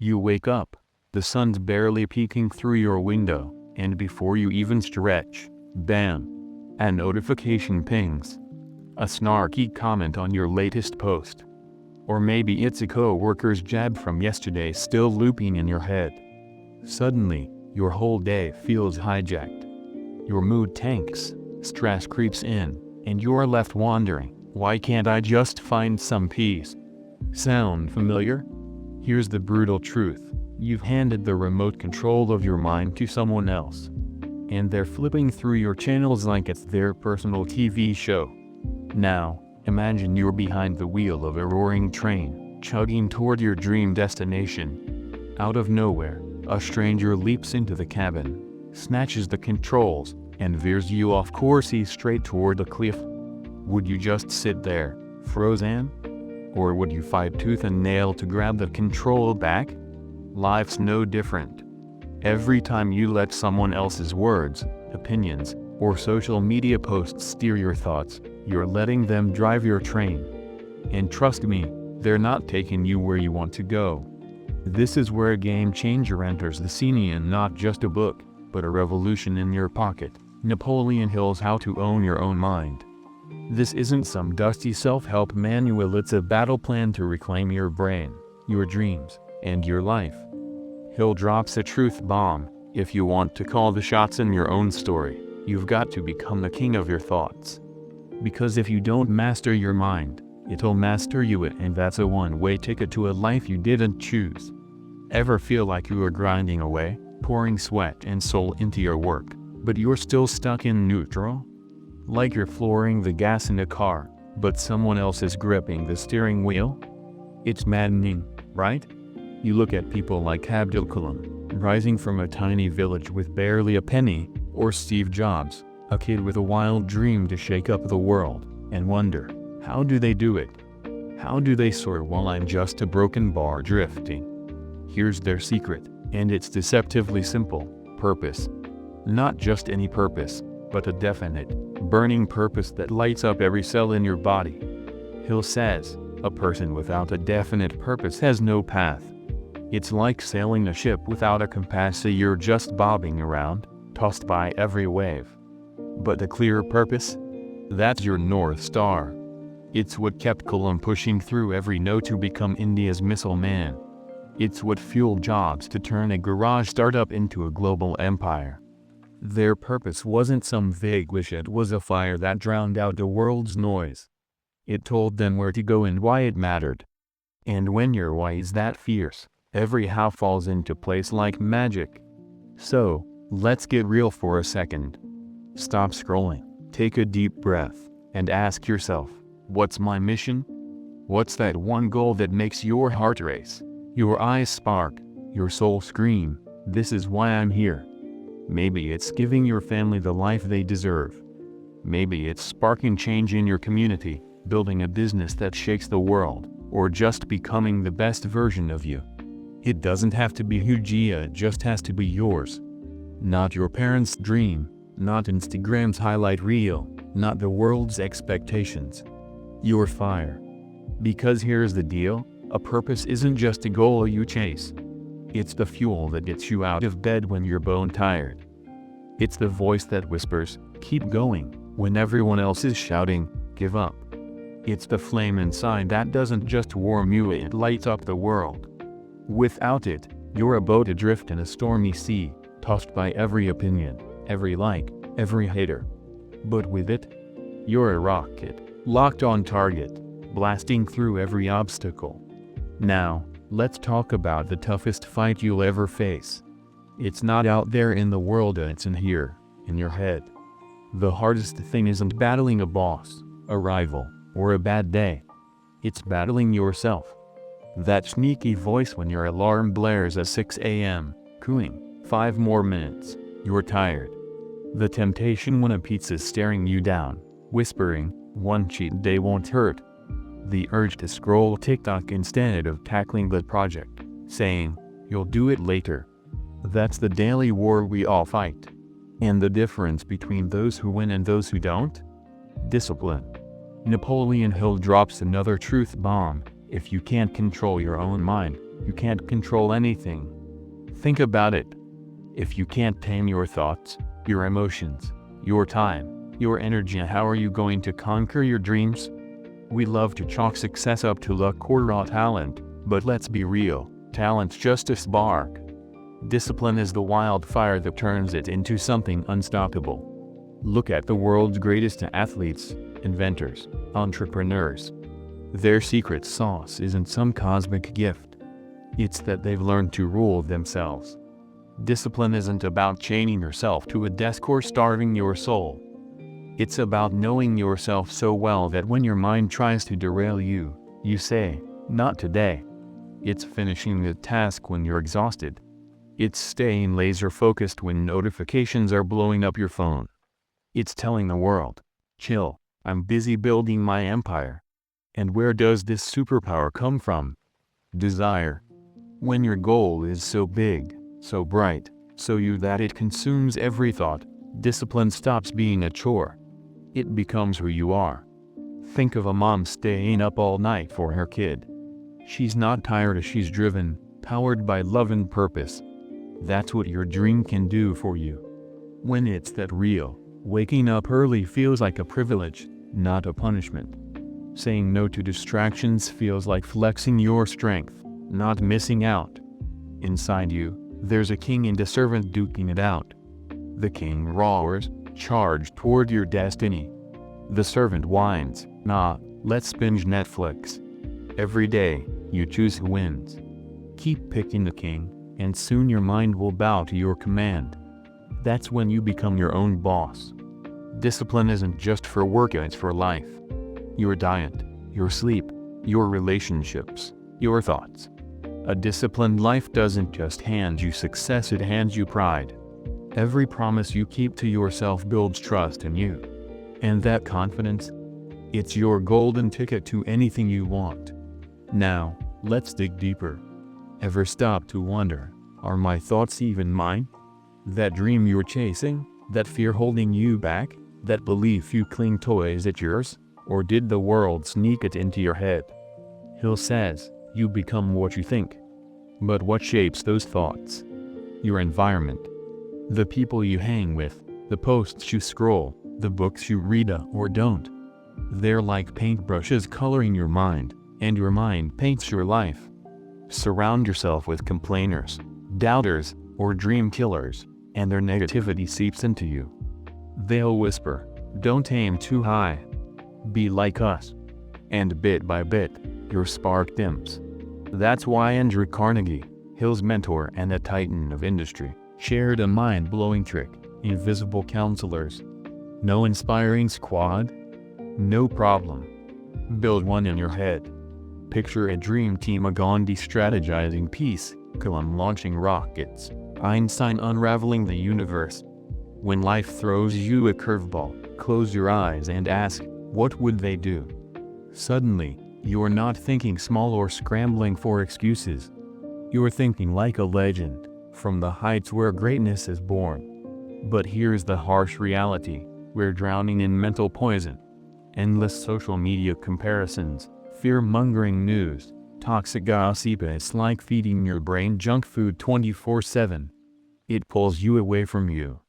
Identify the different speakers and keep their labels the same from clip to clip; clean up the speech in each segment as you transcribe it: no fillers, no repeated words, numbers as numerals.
Speaker 1: You wake up, the sun's barely peeking through your window, and before you even stretch, bam! A notification pings. A snarky comment on your latest post. Or maybe it's a co-worker's jab from yesterday still looping in your head. Suddenly, your whole day feels hijacked. Your mood tanks, stress creeps in, and you're left wondering, why can't I just find some peace? Sound familiar? Here's the brutal truth. You've handed the remote control of your mind to someone else. And they're flipping through your channels like it's their personal TV show. Now, imagine you're behind the wheel of a roaring train, chugging toward your dream destination. Out of nowhere, a stranger leaps into the cabin, snatches the controls, and veers you off course straight toward a cliff. Would you just sit there, frozen? Or would you fight tooth and nail to grab the control back? Life's no different. Every time you let someone else's words, opinions, or social media posts steer your thoughts, you're letting them drive your train. And trust me, they're not taking you where you want to go. This is where a game changer enters the scene, and not just a book, but a revolution in your pocket. Napoleon Hill's How to Own Your Own Mind. This isn't some dusty self-help manual, it's a battle plan to reclaim your brain, your dreams, and your life. Hill drops a truth bomb: if you want to call the shots in your own story, you've got to become the king of your thoughts. Because if you don't master your mind, it'll master you, and that's a one-way ticket to a life you didn't choose. Ever feel like you are grinding away, pouring sweat and soul into your work, but you're still stuck in neutral? Like you're flooring the gas in a car, but someone else is gripping the steering wheel? It's maddening, right? You look at people like Abdul Kalam, rising from a tiny village with barely a penny, or Steve Jobs, a kid with a wild dream to shake up the world, and wonder, how do they do it? How do they soar while I'm just a broken bar drifting? Here's their secret, and it's deceptively simple: purpose. Not just any purpose, but a definite, burning purpose that lights up every cell in your body. Hill says, a person without a definite purpose has no path. It's like sailing a ship without a compass, you're just bobbing around, tossed by every wave. But a clear purpose? That's your North Star. It's what kept Kalam pushing through every no to become India's missile man. It's what fueled Jobs to turn a garage startup into a global empire. Their purpose wasn't some vague wish, it was a fire that drowned out the world's noise. It told them where to go and why it mattered. And when your why is that fierce, every how falls into place like magic. So, let's get real for a second. Stop scrolling, take a deep breath, and ask yourself, what's my mission? What's that one goal that makes your heart race, your eyes spark, your soul scream, this is why I'm here? Maybe it's giving your family the life they deserve. Maybe it's sparking change in your community, building a business that shakes the world, or just becoming the best version of you. It doesn't have to be huge, it just has to be yours. Not your parents' dream, not Instagram's highlight reel, not the world's expectations. Your fire. Because here's the deal, a purpose isn't just a goal you chase. It's the fuel that gets you out of bed when you're bone tired. It's the voice that whispers, keep going, when everyone else is shouting, give up. It's the flame inside that doesn't just warm you, it lights up the world. Without it, you're a boat adrift in a stormy sea, tossed by every opinion, every like, every hater. But with it, you're a rocket, locked on target, blasting through every obstacle. Now, let's talk about the toughest fight you'll ever face. It's not out there in the world, it's in here, in your head. The hardest thing isn't battling a boss, a rival, or a bad day. It's battling yourself. That sneaky voice when your alarm blares at 6 a.m., cooing, 5 more minutes, you're tired. The temptation when a pizza's staring you down, whispering, one cheat day won't hurt. The urge to scroll TikTok instead of tackling the project, saying, you'll do it later. That's the daily war we all fight. And the difference between those who win and those who don't? Discipline. Napoleon Hill drops another truth bomb: if you can't control your own mind, you can't control anything. Think about it. If you can't tame your thoughts, your emotions, your time, your energy, how are you going to conquer your dreams? We love to chalk success up to luck or raw talent, but let's be real, talent's just a spark. Discipline is the wildfire that turns it into something unstoppable. Look at the world's greatest athletes, inventors, entrepreneurs. Their secret sauce isn't some cosmic gift. It's that they've learned to rule themselves. Discipline isn't about chaining yourself to a desk or starving your soul. It's about knowing yourself so well that when your mind tries to derail you, you say, "Not today." It's finishing the task when you're exhausted. It's staying laser-focused when notifications are blowing up your phone. It's telling the world, "Chill, I'm busy building my empire." And where does this superpower come from? Desire. When your goal is so big, so bright, so huge that it consumes every thought, discipline stops being a chore. It becomes who you are. Think of a mom staying up all night for her kid. She's not tired, she's driven, powered by love and purpose. That's what your dream can do for you. When it's that real, waking up early feels like a privilege, not a punishment. Saying no to distractions feels like flexing your strength, not missing out. Inside you, there's a king and a servant duking it out. The king roars, "Charge toward your destiny." The servant whines, "Nah, let's binge Netflix." Every day, you choose who wins. Keep picking the king, and soon your mind will bow to your command. That's when you become your own boss. Discipline isn't just for work, it's for life. Your diet, your sleep, your relationships, your thoughts. A disciplined life doesn't just hand you success, it hands you pride. Every promise you keep to yourself builds trust in you. And that confidence? It's your golden ticket to anything you want. Now, let's dig deeper. Ever stop to wonder, are my thoughts even mine? That dream you're chasing, that fear holding you back, that belief you cling to, is it yours? Or did the world sneak it into your head? Hill says, you become what you think. But what shapes those thoughts? Your environment. The people you hang with, the posts you scroll, the books you read or don't. They're like paintbrushes coloring your mind, and your mind paints your life. Surround yourself with complainers, doubters, or dream killers, and their negativity seeps into you. They'll whisper, "Don't aim too high. Be like us." And bit by bit, your spark dims. That's why Andrew Carnegie, Hill's mentor and a titan of industry, shared a mind-blowing trick: invisible counselors. No inspiring squad? No problem. Build one in your head. Picture a dream team: a Gandhi strategizing peace, Kalam launching rockets, Einstein unraveling the universe. When life throws you a curveball, close your eyes and ask, what would they do? Suddenly, you're not thinking small or scrambling for excuses. You're thinking like a legend, from the heights where greatness is born. But here's the harsh reality: we're drowning in mental poison. Endless social media comparisons, fear-mongering news, toxic gossip. It's like feeding your brain junk food 24/7. It pulls you away from you.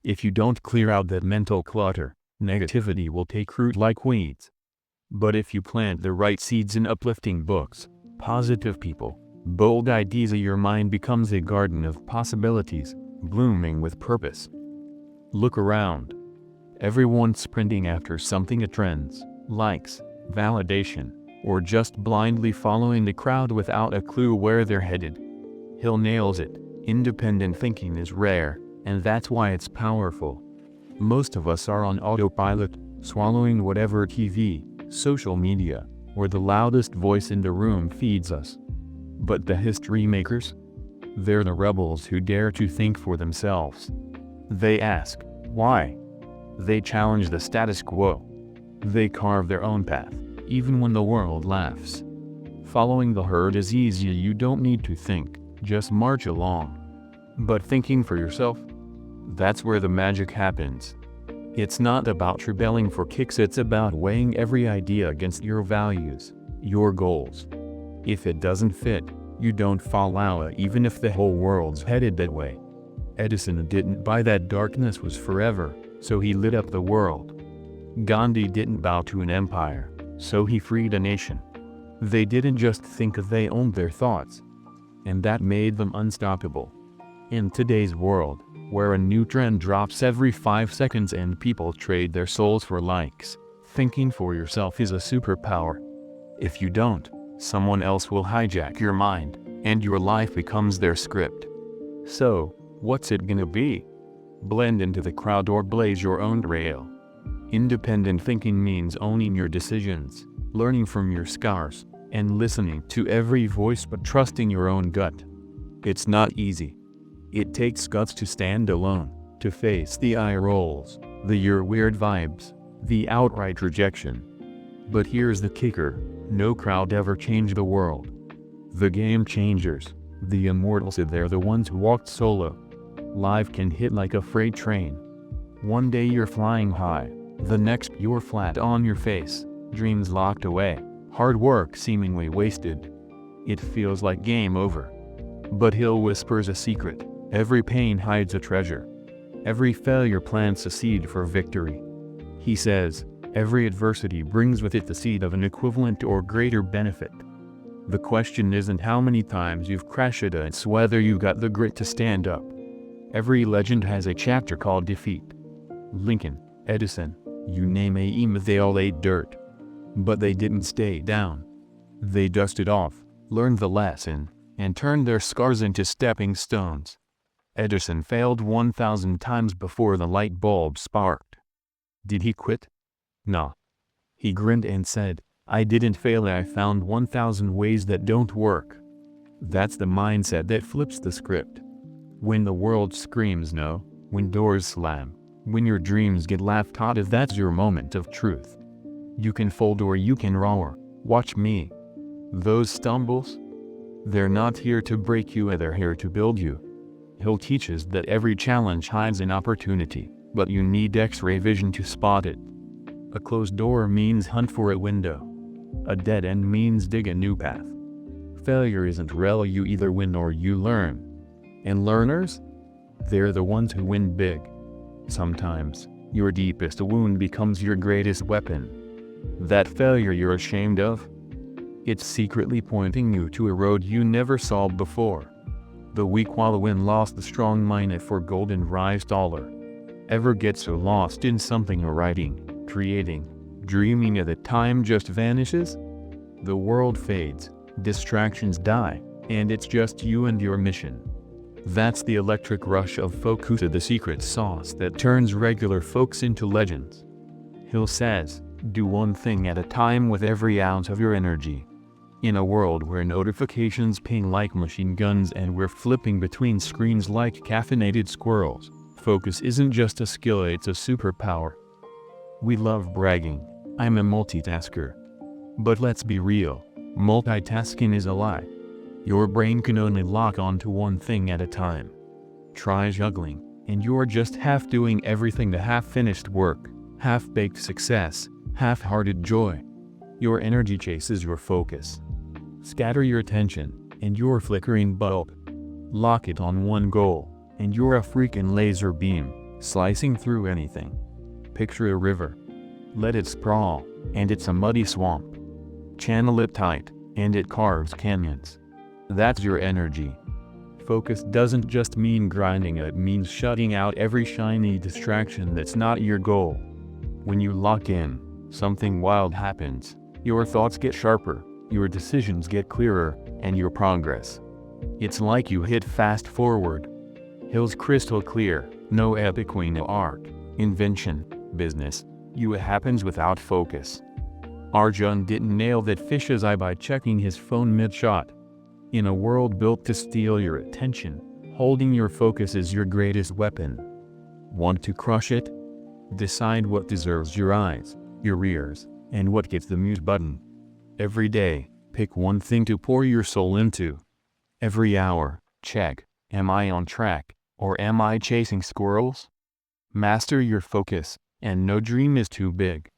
Speaker 1: If you don't clear out that mental clutter, negativity will take root like weeds. But if you plant the right seeds in uplifting books, positive people, bold ideas, your mind becomes a garden of possibilities, blooming with purpose. Look around. Everyone's sprinting after something: a trends, likes, validation, or just blindly following the crowd without a clue where they're headed. Hill nails it: independent thinking is rare, and that's why it's powerful. Most of us are on autopilot, swallowing whatever TV, social media, or the loudest voice in the room feeds us. But the history makers? They're the rebels who dare to think for themselves. They ask, why? They challenge the status quo. They carve their own path, even when the world laughs. Following the herd is easy: you don't need to think, just march along. But thinking for yourself? That's where the magic happens. It's not about rebelling for kicks, it's about weighing every idea against your values, your goals. If it doesn't fit, You don't fall out even if the whole world's headed that way. Edison didn't buy that darkness was forever, so he lit up the world. Gandhi didn't bow to an empire, so he freed a nation. They didn't just think they owned their thoughts, and that made them unstoppable. In today's world, where a new trend drops every 5 seconds and people trade their souls for likes, thinking for yourself is a superpower. If you don't, someone else will hijack your mind, and your life becomes their script. So, what's it gonna be? Blend into the crowd or blaze your own trail. Independent thinking means owning your decisions, learning from your scars, and listening to every voice but trusting your own gut. It's not easy. It takes guts to stand alone, to face the eye rolls, the "you're weird" vibes, the outright rejection. But here's the kicker: no crowd ever changed the world. The game changers, the immortals, they're the ones who walked solo. Life can hit like a freight train. One day you're flying high, the next you're flat on your face, dreams locked away, hard work seemingly wasted. It feels like game over. But Hill whispers a secret: every pain hides a treasure. Every failure plants a seed for victory. He says, every adversity brings with it the seed of an equivalent or greater benefit. The question isn't how many times you've crashed, it's whether you got the grit to stand up. Every legend has a chapter called defeat. Lincoln, Edison, you name it, they all ate dirt. But they didn't stay down. They dusted off, learned the lesson, and turned their scars into stepping stones. Edison failed 1,000 times before the light bulb sparked. Did he quit? Nah. He grinned and said, I didn't fail, I found 1,000 ways that don't work. That's the mindset that flips the script. When the world screams no, when doors slam, when your dreams get laughed at, if that's your moment of truth. You can fold or you can roar. Watch me. Those stumbles? They're not here to break you, they're here to build you. Hill teaches that every challenge hides an opportunity, but you need X-ray vision to spot it. A closed door means hunt for a window. A dead end means dig a new path. Failure isn't real, you either win or you learn. And learners? They're the ones who win big. Sometimes, your deepest wound becomes your greatest weapon. That failure you're ashamed of? It's secretly pointing you to a road you never saw before. The weak wallow in loss, the strong mine it for gold and rise taller. Ever get so lost in something you're writing, creating, dreaming that time just vanishes? The world fades, distractions die, and it's just you and your mission. That's the electric rush of focus, the secret sauce that turns regular folks into legends. Hill says, do one thing at a time with every ounce of your energy. In a world where notifications ping like machine guns and we're flipping between screens like caffeinated squirrels, focus isn't just a skill, it's a superpower. We love bragging, I'm a multitasker. But let's be real, multitasking is a lie. Your brain can only lock onto one thing at a time. Try juggling, and you're just half doing everything: the half-finished work, half-baked success, half-hearted joy. Your energy chases your focus. Scatter your attention, and you're a flickering bulb. Lock it on one goal, and you're a freaking laser beam, slicing through anything. Picture a river. Let it sprawl, and it's a muddy swamp. Channel it tight, and it carves canyons. That's your energy. Focus doesn't just mean grinding, it means shutting out every shiny distraction that's not your goal. When you lock in, something wild happens. Your thoughts get sharper, your decisions get clearer, and your progress. It's like you hit fast forward. Hill's crystal clear: no epic queen of art, invention, business, happens without focus. Arjun didn't nail that fish's eye by checking his phone mid-shot. In a world built to steal your attention, holding your focus is your greatest weapon. Want to crush it? Decide what deserves your eyes, your ears, and what gets the mute button. Every day, pick one thing to pour your soul into. Every hour, check, am I on track, or am I chasing squirrels? Master your focus, and no dream is too big.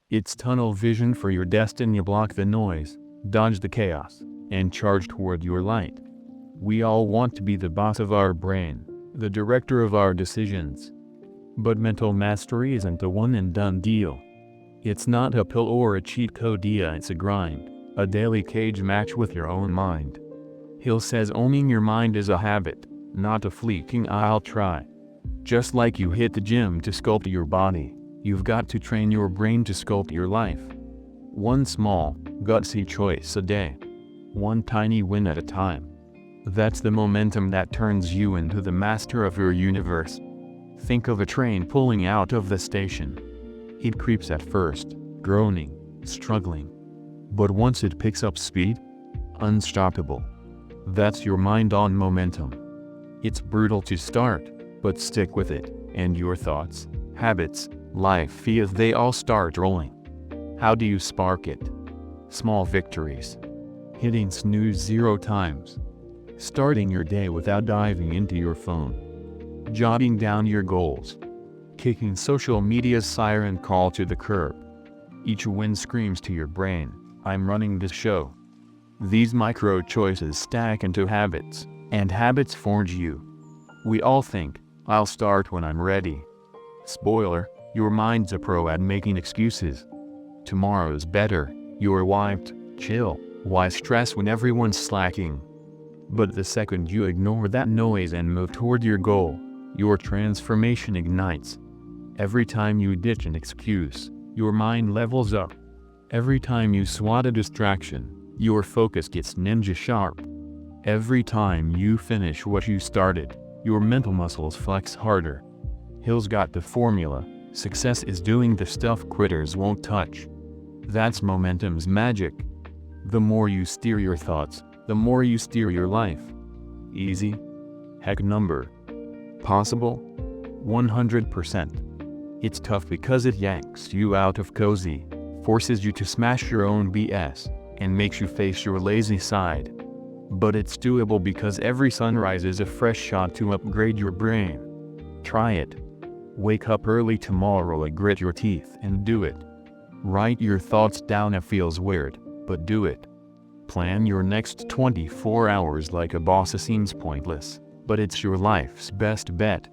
Speaker 1: It's tunnel vision for your destiny. Block the noise, dodge the chaos, and charge toward your light. We all want to be the boss of our brain, the director of our decisions. But mental mastery isn't a one-and-done deal. It's not a pill or a cheat code, it's a grind, a daily cage match with your own mind. Hill says owning your mind is a habit, not a fleeting "I'll try." Just like you hit the gym to sculpt your body, you've got to train your brain to sculpt your life. One small, gutsy choice a day. One tiny win at a time. That's the momentum that turns you into the master of your universe. Think of a train pulling out of the station. It creeps at first, groaning, struggling. But once it picks up speed, unstoppable. That's your mind on momentum. It's brutal to start, but stick with it, and your thoughts, habits, life fears they all start rolling. How do you spark it? Small victories. Hitting snooze 0 times. Starting your day without diving into your phone. Jotting down your goals. Kicking social media's siren call to the curb. Each win screams to your brain, "I'm running this show." These micro choices stack into habits, and habits forge you. We all think, "I'll start when I'm ready." Spoiler, your mind's a pro at making excuses. Tomorrow's better, you're wiped, chill, why stress when everyone's slacking? But the second you ignore that noise and move toward your goal, your transformation ignites. Every time you ditch an excuse, your mind levels up. Every time you swat a distraction, your focus gets ninja sharp. Every time you finish what you started, your mental muscles flex harder. Hill's got the formula: success is doing the stuff critters won't touch. That's momentum's magic. The more you steer your thoughts, the more you steer your life. Easy? Heck number. Possible? 100%. It's tough because it yanks you out of cozy, forces you to smash your own BS, and makes you face your lazy side. But it's doable because every sunrise is a fresh shot to upgrade your brain. Try it. Wake up early tomorrow and grit your teeth and do it. Write your thoughts down. It feels weird, but do it. Plan your next 24 hours like a boss. It seems pointless, but it's your life's best bet.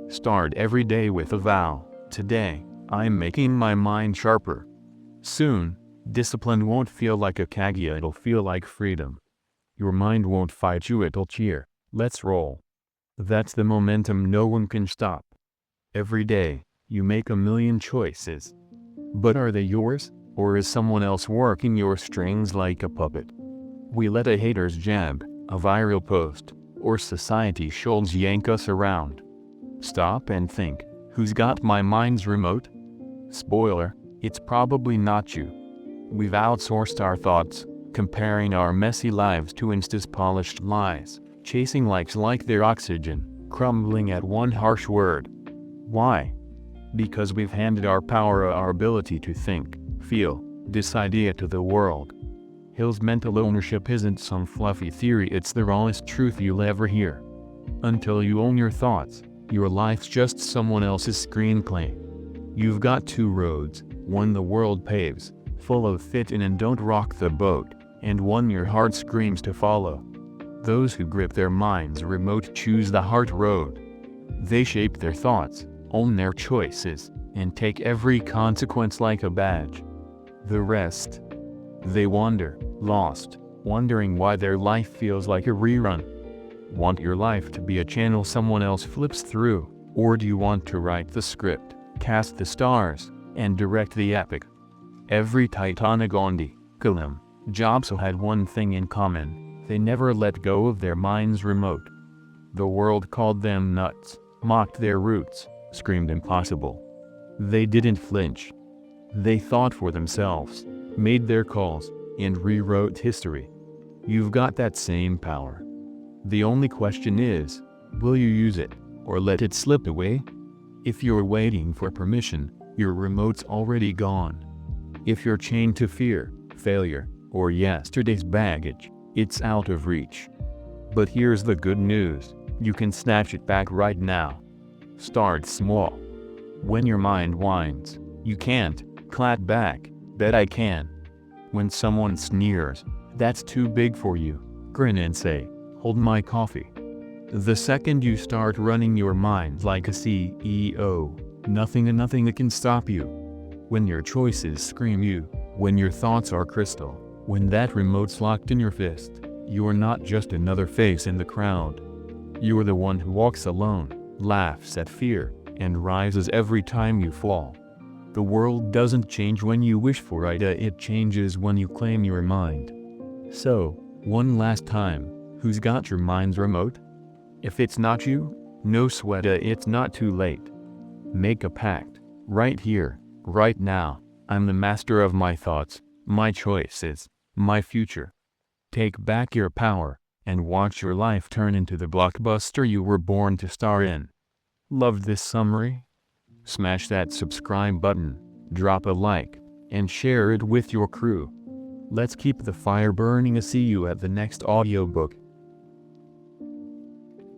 Speaker 1: Start every day with a vow: today, I'm making my mind sharper. Soon, discipline won't feel like a kagia, it'll feel like freedom. Your mind won't fight you, it'll cheer. Let's roll. That's the momentum no one can stop. Every day, you make a million choices. But are they yours, or is someone else working your strings like a puppet? We let a hater's jab, a viral post, or society shoals yank us around. Stop and think, who's got my mind's remote? Spoiler, it's probably not you. We've outsourced our thoughts, comparing our messy lives to Insta's polished lies, chasing likes like they're oxygen, crumbling at one harsh word. Why? Because we've handed our power, our ability to think, feel, decide to the world. Hill's mental ownership isn't some fluffy theory, it's the rawest truth you'll ever hear. Until you own your thoughts, your life's just someone else's screenplay. You've got 2 roads, one the world paves, full of fit in and don't rock the boat, and one your heart screams to follow. Those who grip their mind's remote choose the heart road. They shape their thoughts, own their choices, and take every consequence like a badge. The rest? They wander, lost, wondering why their life feels like a rerun. Want your life to be a channel someone else flips through, or do you want to write the script, cast the stars, and direct the epic? Every Titanic Kalim, Jobs had one thing in common: they never let go of their mind's remote. The world called them nuts, mocked their roots, screamed impossible. They didn't flinch. They thought for themselves, made their calls, and rewrote history. You've got that same power. The only question is, will you use it, or let it slip away? If you're waiting for permission, your remote's already gone. If you're chained to fear, failure, or yesterday's baggage, it's out of reach. But here's the good news: you can snatch it back right now. Start small. When your mind whines, "You can't," clap back, "Bet I can." When someone sneers, That's too big for you. Grin and say, "Hold my coffee." The second you start running your mind like a CEO, nothing and nothing can stop you. When your choices scream you, when your thoughts are crystal, when that remote's locked in your fist, you're not just another face in the crowd. You're the one who walks alone, laughs at fear, and rises every time you fall. The world doesn't change when you wish for it, it changes when you claim your mind. So, one last time, who's got your mind's remote? If it's not you, no sweat, it's not too late. Make a pact, right here, right now. I'm the master of my thoughts, my choices, my future. Take back your power, and watch your life turn into the blockbuster you were born to star in. Loved this summary? Smash that subscribe button, drop a like, and share it with your crew. Let's keep the fire burning. See you at the next audiobook.